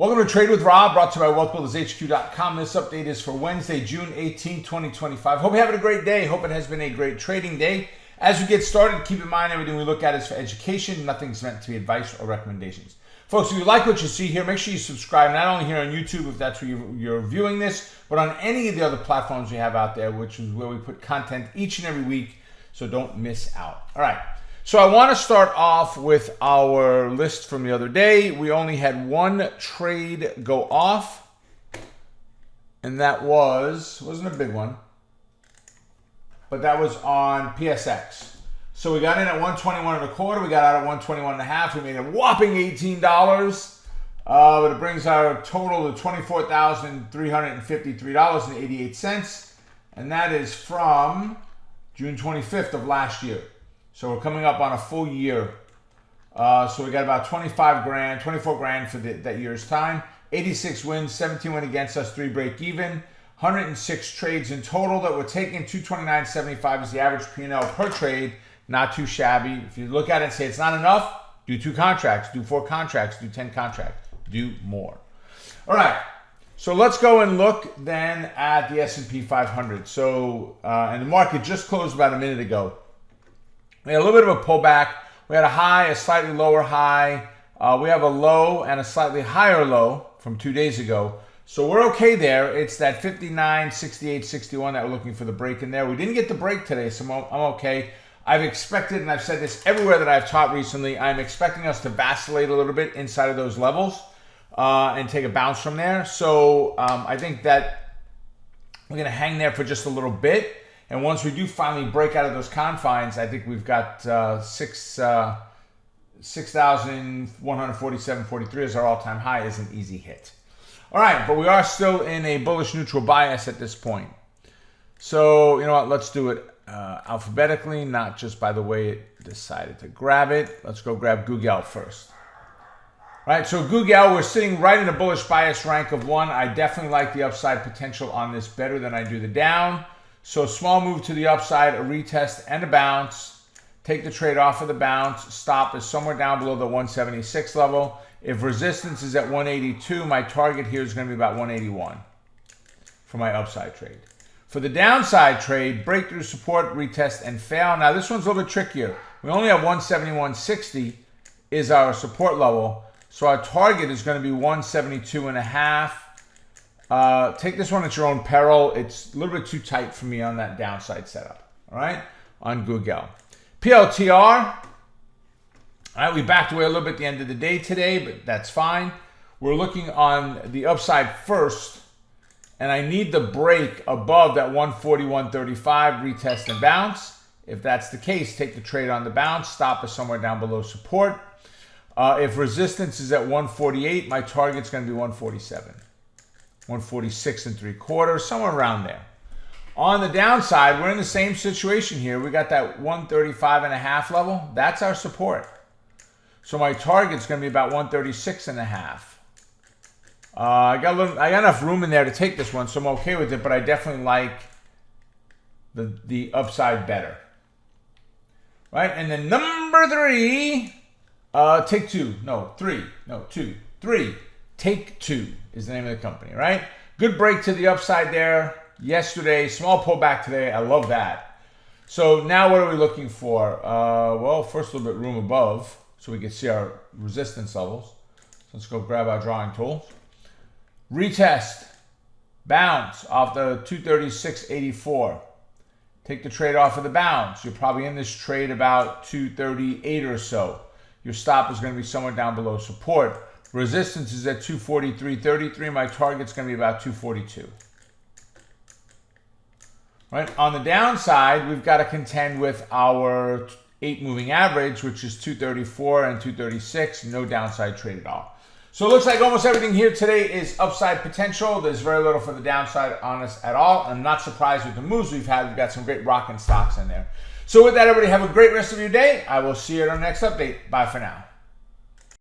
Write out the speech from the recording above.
Welcome to Trade with Rob, brought to you by WealthBuildersHQ.com. This update is for Wednesday, June 18, 2025. Hope you're having a great day. Hope it has been a great trading day. As we get started, keep in mind everything we look at is for education. Nothing's meant to be advice or recommendations. Folks, if you like what you see here, make sure you subscribe, not only here on YouTube, if that's where you're viewing this, but on any of the other platforms we have out there, which is where we put content each and every week, so don't miss out. All right. So I want to start off with our list from the other day. We only had one trade go off, and that wasn't a big one, but that was on PSX. So we got in at 121 and a quarter. We got out at 121 and a half. We made a whopping $18, but it brings our total to $24,353.88, and that is from June 25th of last year. So we're coming up on a full year. So we got about 24 grand for that year's time. 86 wins, 17 went against us, 3 break even. 106 trades in total that we're taking. 229.75 is the average P&L per trade. Not too shabby. If you look at it and say it's not enough, do 2 contracts, do 4 contracts, do 10 contracts, do more. All right. So let's go and look then at the S&P 500. So, and the market just closed about a minute ago. We had a little bit of a pullback. We had a high, a slightly lower high. We have a low and a slightly higher low from 2 days ago. So we're okay there. It's that 59, 68, 61 that we're looking for the break in there. We didn't get the break today, so I'm okay. I've expected, and I've said this everywhere that I've taught recently, I'm expecting us to vacillate a little bit inside of those levels and take a bounce from there. So I think that we're going to hang there for just a little bit. And once we do finally break out of those confines, I think we've got 6,147.43 as our all-time high is an easy hit. All right, but we are still in a bullish neutral bias at this point. So, you know what, let's do it alphabetically, not just by the way it decided to grab it. Let's go grab Google first. All right, so Google, we're sitting right in a bullish bias rank of 1. I definitely like the upside potential on this better than I do the down. So small move to the upside, a retest and a bounce. Take the trade off of the bounce. Stop is somewhere down below the 176 level. If resistance is at 182, my target here is going to be about 181 for my upside trade. For the downside trade, breakthrough support, retest, and fail. Now this one's a little bit trickier. We only have 171.60 is our support level. So our target is going to be 172.5. Take this one at your own peril. It's a little bit too tight for me on that downside setup. All right, on Google. PLTR. All right, we backed away a little bit at the end of the day today, but that's fine. We're looking on the upside first, and I need the break above that 141.35, retest and bounce. If that's the case, take the trade on the bounce. Stop is somewhere down below support. If resistance is at 148, my target's going to be 147. 146 3/4, somewhere around there. On the downside, we're in the same situation here. We got that 135.5 level. That's our support. So my target's going to be about 136.5. I got enough room in there to take this one, so I'm okay with it. But I definitely like the upside better. Right, and then number 3, take 2. No, 3. No, 2. 3. Take 2 is the name of the company, right? Good break to the upside there yesterday. Small pullback today. I love that. So now what are we looking for? Well, first a little bit room above so we can see our resistance levels. So let's go grab our drawing tools. Retest. Bounce off the 236.84. Take the trade off of the bounce. You're probably in this trade about 238 or so. Your stop is going to be somewhere down below support. Resistance is at 243.33. My target's going to be about 242. Right? On the downside, we've got to contend with our 8 moving average, which is 234 and 236. No downside trade at all. So it looks like almost everything here today is upside potential. There's very little for the downside on us at all. I'm not surprised with the moves we've had. We've got some great rocking stocks in there. So with that, everybody have a great rest of your day. I will see you at our next update. Bye for now.